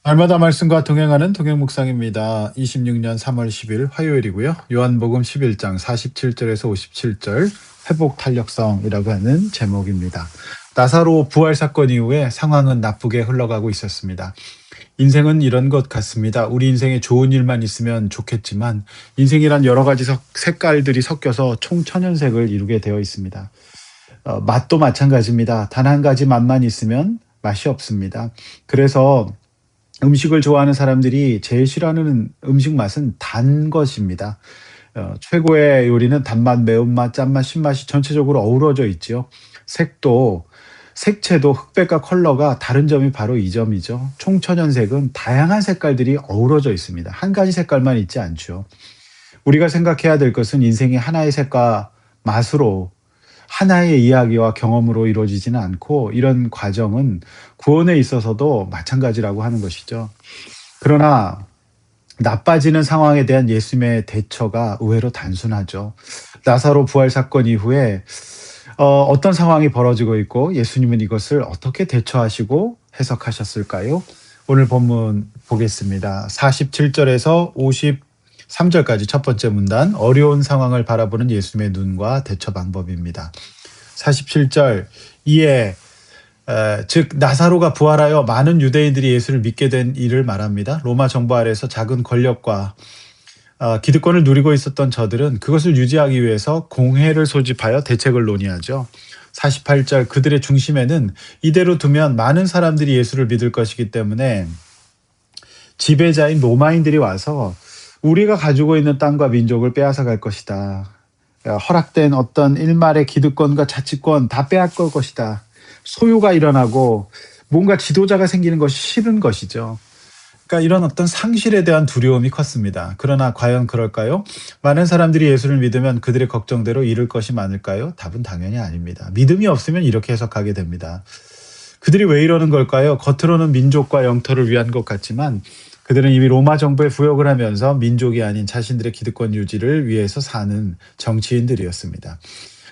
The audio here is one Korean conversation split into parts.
날마다 말씀과 동행하는 동행 묵상입니다. 26년 3월 10일 화요일이고요. 요한복음 11장 47절에서 57절 회복 탄력성이라고 하는 제목입니다. 나사로 부활 사건 이후에 상황은 나쁘게 흘러가고 있었습니다. 인생은 이런 것 같습니다. 우리 인생에 좋은 일만 있으면 좋겠지만 인생이란 여러 가지 색깔들이 섞여서 총천연색을 이루게 되어 있습니다. 맛도 마찬가지입니다. 단 한 가지 맛만 있으면 맛이 없습니다. 그래서 음식을 좋아하는 사람들이 제일 싫어하는 음식 맛은 단 것입니다. 최고의 요리는 단맛, 매운맛, 짠맛, 신맛이 전체적으로 어우러져 있지요. 색채도 흑백과 컬러가 다른 점이 바로 이 점이죠. 총천연색은 다양한 색깔들이 어우러져 있습니다. 한 가지 색깔만 있지 않죠. 우리가 생각해야 될 것은 인생이 하나의 색과 맛으로 하나의 이야기와 경험으로 이루어지지는 않고 이런 과정은 구원에 있어서도 마찬가지라고 하는 것이죠. 그러나 나빠지는 상황에 대한 예수님의 대처가 의외로 단순하죠. 나사로 부활 사건 이후에 어떤 상황이 벌어지고 있고 예수님은 이것을 어떻게 대처하시고 해석하셨을까요? 오늘 본문 보겠습니다. 47절에서 53절까지 첫 번째 문단, 어려운 상황을 바라보는 예수님의 눈과 대처 방법입니다. 47절, 이에 즉 나사로가 부활하여 많은 유대인들이 예수를 믿게 된 일을 말합니다. 로마 정부 아래에서 작은 권력과 기득권을 누리고 있었던 저들은 그것을 유지하기 위해서 공회를 소집하여 대책을 논의하죠. 48절, 그들의 중심에는 이대로 두면 많은 사람들이 예수를 믿을 것이기 때문에 지배자인 로마인들이 와서 우리가 가지고 있는 땅과 민족을 빼앗아 갈 것이다. 허락된 어떤 일말의 기득권과 자치권 다 빼앗을 것이다. 소유가 일어나고 뭔가 지도자가 생기는 것이 싫은 것이죠. 그러니까 이런 어떤 상실에 대한 두려움이 컸습니다. 그러나 과연 그럴까요? 많은 사람들이 예수를 믿으면 그들의 걱정대로 이룰 것이 많을까요? 답은 당연히 아닙니다. 믿음이 없으면 이렇게 해석하게 됩니다. 그들이 왜 이러는 걸까요? 겉으로는 민족과 영토를 위한 것 같지만 그들은 이미 로마 정부에 부역을 하면서 민족이 아닌 자신들의 기득권 유지를 위해서 사는 정치인들이었습니다.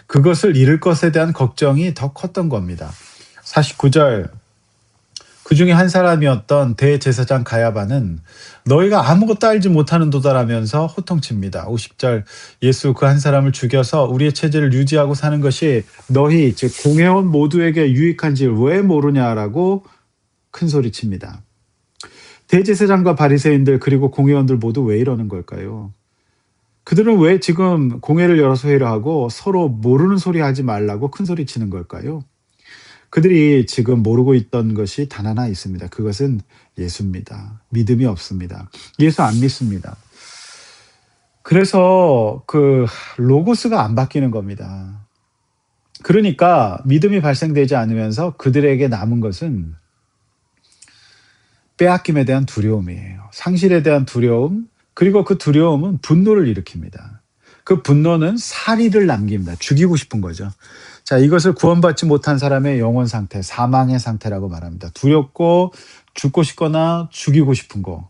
그것을 잃을 것에 대한 걱정이 더 컸던 겁니다. 49절, 그 중에 한 사람이었던 대제사장 가야바는 너희가 아무것도 알지 못하는 도다라면서 호통칩니다. 50절, 예수 그 한 사람을 죽여서 우리의 체제를 유지하고 사는 것이 너희 즉 공회원 모두에게 유익한지 왜 모르냐라고 큰 소리칩니다. 대제사장과 바리새인들 그리고 공회원들 모두 왜 이러는 걸까요? 그들은 왜 지금 공회를 열어서 회의를 하고 서로 모르는 소리 하지 말라고 큰 소리 치는 걸까요? 그들이 지금 모르고 있던 것이 단 하나 있습니다. 그것은 예수입니다. 믿음이 없습니다. 예수 안 믿습니다. 그래서 그 로고스가 안 바뀌는 겁니다. 그러니까 믿음이 발생되지 않으면서 그들에게 남은 것은 빼앗김에 대한 두려움이에요. 상실에 대한 두려움, 그리고 그 두려움은 분노를 일으킵니다. 그 분노는 살이를 남깁니다. 죽이고 싶은 거죠. 자, 이것을 구원받지 못한 사람의 영혼 상태, 사망의 상태라고 말합니다. 두렵고 죽고 싶거나 죽이고 싶은 거.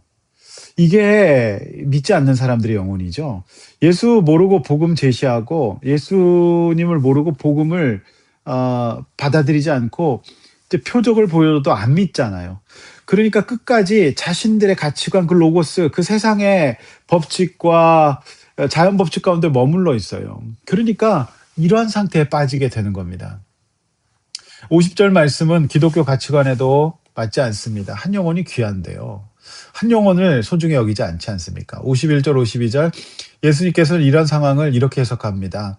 이게 믿지 않는 사람들의 영혼이죠. 예수 모르고 복음 제시하고 예수님을 모르고 복음을 받아들이지 않고 이제 표적을 보여도 안 믿잖아요. 그러니까 끝까지 자신들의 가치관, 그 로고스, 그 세상의 법칙과 자연 법칙 가운데 머물러 있어요. 그러니까 이러한 상태에 빠지게 되는 겁니다. 50절 말씀은 기독교 가치관에도 맞지 않습니다. 한 영혼이 귀한데요. 한 영혼을 소중히 여기지 않지 않습니까? 51절, 52절, 예수님께서는 이런 상황을 이렇게 해석합니다.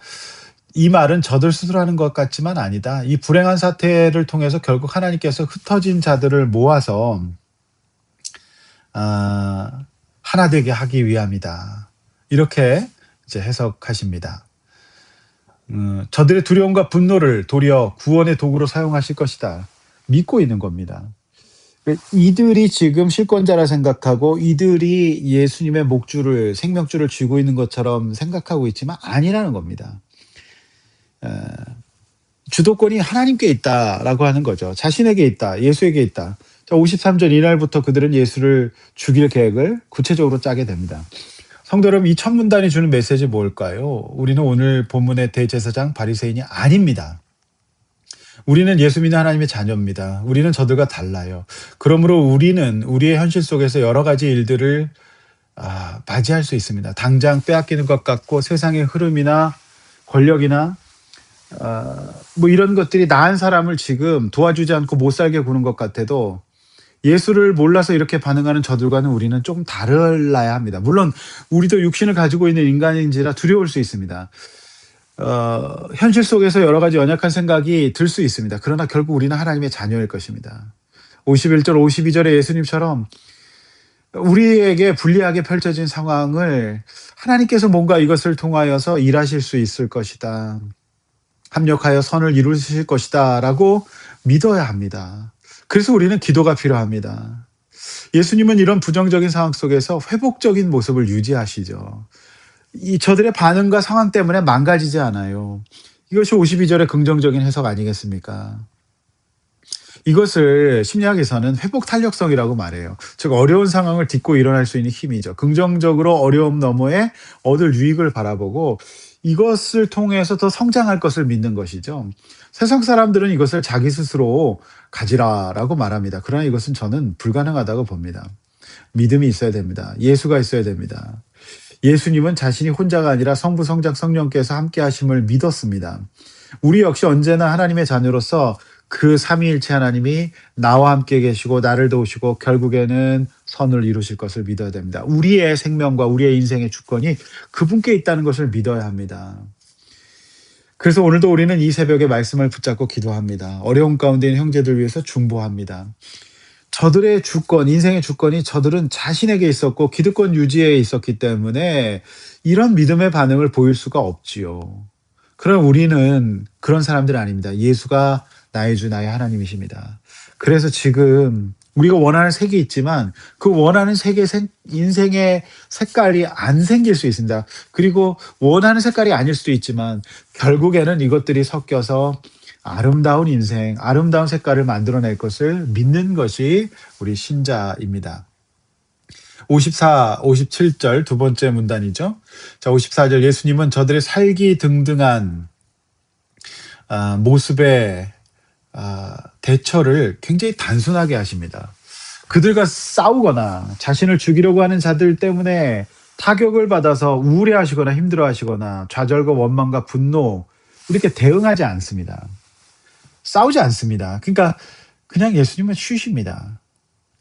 이 말은 저들 스스로 하는 것 같지만 아니다. 이 불행한 사태를 통해서 결국 하나님께서 흩어진 자들을 모아서 하나 되게 하기 위함이다. 이렇게 이제 해석하십니다. 저들의 두려움과 분노를 도리어 구원의 도구로 사용하실 것이다. 믿고 있는 겁니다. 이들이 지금 실권자라 생각하고 이들이 예수님의 목줄을, 생명줄을 쥐고 있는 것처럼 생각하고 있지만 아니라는 겁니다. 주도권이 하나님께 있다라고 하는 거죠. 자신에게 있다. 예수에게 있다. 자, 53절, 이날부터 그들은 예수를 죽일 계획을 구체적으로 짜게 됩니다. 성도 여러분, 이 첫 문단이 주는 메시지 뭘까요? 우리는 오늘 본문의 대제사장 바리새인이 아닙니다. 우리는 예수 믿는 하나님의 자녀입니다. 우리는 저들과 달라요. 그러므로 우리는 우리의 현실 속에서 여러 가지 일들을 맞이할 수 있습니다. 당장 빼앗기는 것 같고 세상의 흐름이나 권력이나 뭐 이런 것들이 나은 사람을 지금 도와주지 않고 못 살게 구는 것 같아도 예수를 몰라서 이렇게 반응하는 저들과는 우리는 조금 달라야 합니다. 물론 우리도 육신을 가지고 있는 인간인지라 두려울 수 있습니다. 현실 속에서 여러 가지 연약한 생각이 들 수 있습니다. 그러나 결국 우리는 하나님의 자녀일 것입니다. 51절, 52절에 예수님처럼 우리에게 불리하게 펼쳐진 상황을 하나님께서 뭔가 이것을 통하여서 일하실 수 있을 것이다. 합력하여 선을 이루실 것이다. 라고 믿어야 합니다. 그래서 우리는 기도가 필요합니다. 예수님은 이런 부정적인 상황 속에서 회복적인 모습을 유지하시죠. 저들의 반응과 상황 때문에 망가지지 않아요. 이것이 52절의 긍정적인 해석 아니겠습니까? 이것을 심리학에서는 회복 탄력성이라고 말해요. 즉 어려운 상황을 딛고 일어날 수 있는 힘이죠. 긍정적으로 어려움 너머에 얻을 유익을 바라보고 이것을 통해서 더 성장할 것을 믿는 것이죠. 세상 사람들은 이것을 자기 스스로 가지라라고 말합니다. 그러나 이것은 저는 불가능하다고 봅니다. 믿음이 있어야 됩니다. 예수가 있어야 됩니다. 예수님은 자신이 혼자가 아니라 성부, 성자, 성령께서 함께 하심을 믿었습니다. 우리 역시 언제나 하나님의 자녀로서 그 삼위일체 하나님이 나와 함께 계시고 나를 도우시고 결국에는 선을 이루실 것을 믿어야 됩니다. 우리의 생명과 우리의 인생의 주권이 그분께 있다는 것을 믿어야 합니다. 그래서 오늘도 우리는 이 새벽에 말씀을 붙잡고 기도합니다. 어려운 가운데 있는 형제들 위해서 중보합니다. 저들의 주권, 인생의 주권이 저들은 자신에게 있었고 기득권 유지에 있었기 때문에 이런 믿음의 반응을 보일 수가 없지요. 그럼 우리는 그런 사람들 아닙니다. 예수가 나의 주, 나의 하나님이십니다. 그래서 지금 우리가 원하는 색이 있지만 그 원하는 색의 인생의 색깔이 안 생길 수 있습니다. 그리고 원하는 색깔이 아닐 수도 있지만 결국에는 이것들이 섞여서 아름다운 인생, 아름다운 색깔을 만들어낼 것을 믿는 것이 우리 신자입니다. 54, 57절 두 번째 문단이죠. 자, 54절 예수님은 저들의 살기 등등한 모습의 대처를 굉장히 단순하게 하십니다. 그들과 싸우거나 자신을 죽이려고 하는 자들 때문에 타격을 받아서 우울해하시거나 힘들어하시거나 좌절과 원망과 분노 이렇게 대응하지 않습니다. 싸우지 않습니다. 그러니까 그냥 예수님은 쉬십니다.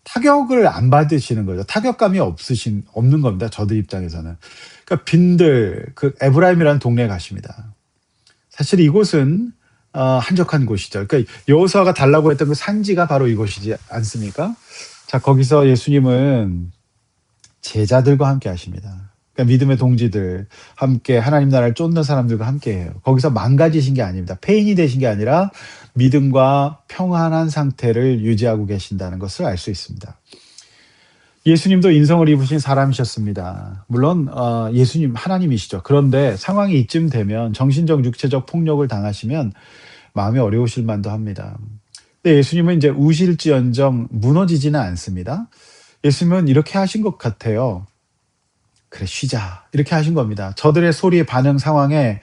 타격을 안 받으시는 거죠. 타격감이 없는 겁니다. 저들 입장에서는. 그러니까 빈들, 그 에브라임이라는 동네에 가십니다. 사실 이곳은 한적한 곳이죠. 그러니까 여호수아가 달라고 했던 그 산지가 바로 이곳이지 않습니까? 자, 거기서 예수님은 제자들과 함께 하십니다. 그러니까 믿음의 동지들 함께 하나님 나라를 쫓는 사람들과 함께 해요. 거기서 망가지신 게 아닙니다. 폐인이 되신 게 아니라 믿음과 평안한 상태를 유지하고 계신다는 것을 알 수 있습니다. 예수님도 인성을 입으신 사람이셨습니다. 물론 예수님 하나님이시죠. 그런데 상황이 이쯤 되면 정신적, 육체적 폭력을 당하시면 마음이 어려우실 만도 합니다. 근데 예수님은 이제 우실지언정 무너지지는 않습니다. 예수님은 이렇게 하신 것 같아요. 그래 쉬자 이렇게 하신 겁니다. 저들의 소리의 반응 상황에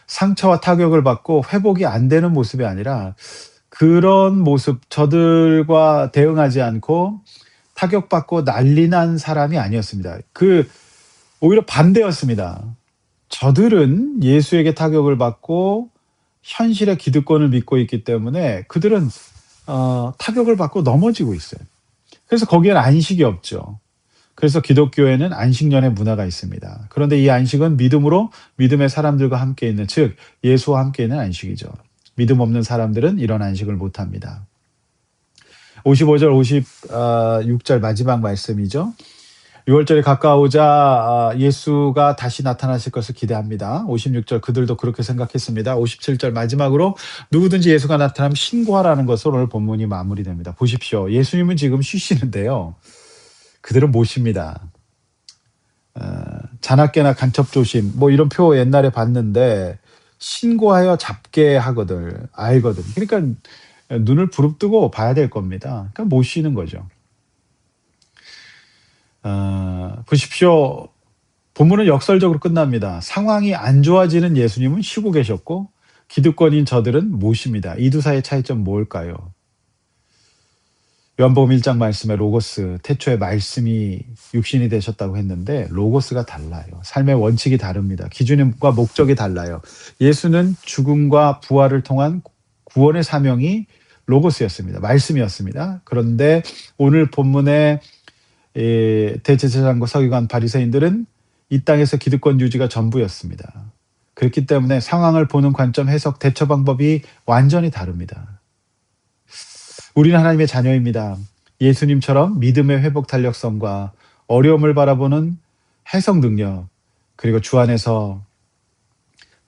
상처와 타격을 받고 회복이 안 되는 모습이 아니라 그런 모습 저들과 대응하지 않고 타격받고 난리 난 사람이 아니었습니다. 오히려 반대였습니다. 저들은 예수에게 타격을 받고 현실의 기득권을 믿고 있기 때문에 그들은 타격을 받고 넘어지고 있어요. 그래서 거기에는 안식이 없죠. 그래서 기독교에는 안식년의 문화가 있습니다. 그런데 이 안식은 믿음으로 믿음의 사람들과 함께 있는, 즉 예수와 함께 있는 안식이죠. 믿음 없는 사람들은 이런 안식을 못합니다. 55절, 56절 마지막 말씀이죠. 6월절이 가까우자 예수가 다시 나타나실 것을 기대합니다. 56절 그들도 그렇게 생각했습니다. 57절 마지막으로 누구든지 예수가 나타나면 신고하라는 것으로 오늘 본문이 마무리됩니다. 보십시오. 예수님은 지금 쉬시는데요. 그들은 못 쉽니다. 자나깨나 간첩조심 뭐 이런 표 옛날에 봤는데 신고하여 잡게 하거든 알거든. 그러니까 눈을 부릅뜨고 봐야 될 겁니다. 그러니까 못 쉬는 거죠. 보십시오. 본문은 역설적으로 끝납니다. 상황이 안 좋아지는 예수님은 쉬고 계셨고 기득권인 저들은 무엇입니다. 이 두 사이의 차이점 뭘까요? 요한복음 1장 말씀에 로고스, 태초에 말씀이 육신이 되셨다고 했는데 로고스가 달라요. 삶의 원칙이 다릅니다. 기준과 목적이 달라요. 예수는 죽음과 부활을 통한 구원의 사명이 로고스였습니다. 말씀이었습니다. 그런데 오늘 본문의 대제사장과 서기관 바리새인들은 이 땅에서 기득권 유지가 전부였습니다. 그렇기 때문에 상황을 보는 관점, 해석, 대처 방법이 완전히 다릅니다. 우리는 하나님의 자녀입니다. 예수님처럼 믿음의 회복 탄력성과 어려움을 바라보는 해석 능력, 그리고 주 안에서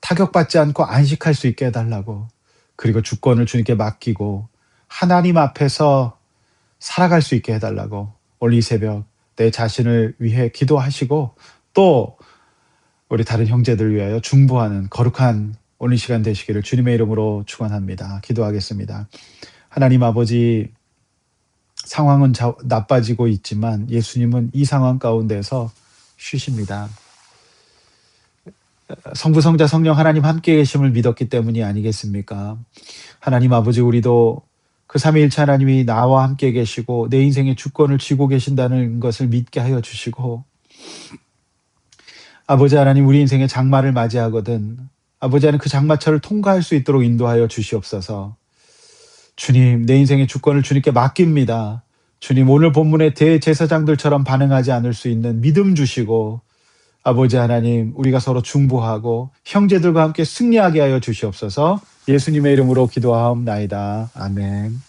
타격받지 않고 안식할 수 있게 해달라고, 그리고 주권을 주님께 맡기고 하나님 앞에서 살아갈 수 있게 해달라고 오늘 이 새벽 내 자신을 위해 기도하시고 또 우리 다른 형제들 위하여 중보하는 거룩한 오늘 시간 되시기를 주님의 이름으로 축원합니다. 기도하겠습니다. 하나님 아버지, 상황은 나빠지고 있지만 예수님은 이 상황 가운데서 쉬십니다. 성부, 성자, 성령 하나님 함께 계심을 믿었기 때문이 아니겠습니까? 하나님 아버지, 우리도 그 삼위일체 하나님이 나와 함께 계시고 내 인생의 주권을 쥐고 계신다는 것을 믿게 하여 주시고, 아버지 하나님, 우리 인생의 장마를 맞이하거든 아버지 하나님 그 장마철을 통과할 수 있도록 인도하여 주시옵소서. 주님, 내 인생의 주권을 주님께 맡깁니다. 주님, 오늘 본문의 대제사장들처럼 반응하지 않을 수 있는 믿음 주시고, 아버지 하나님, 우리가 서로 중보하고 형제들과 함께 승리하게 하여 주시옵소서. 예수님의 이름으로 기도하옵나이다. 아멘.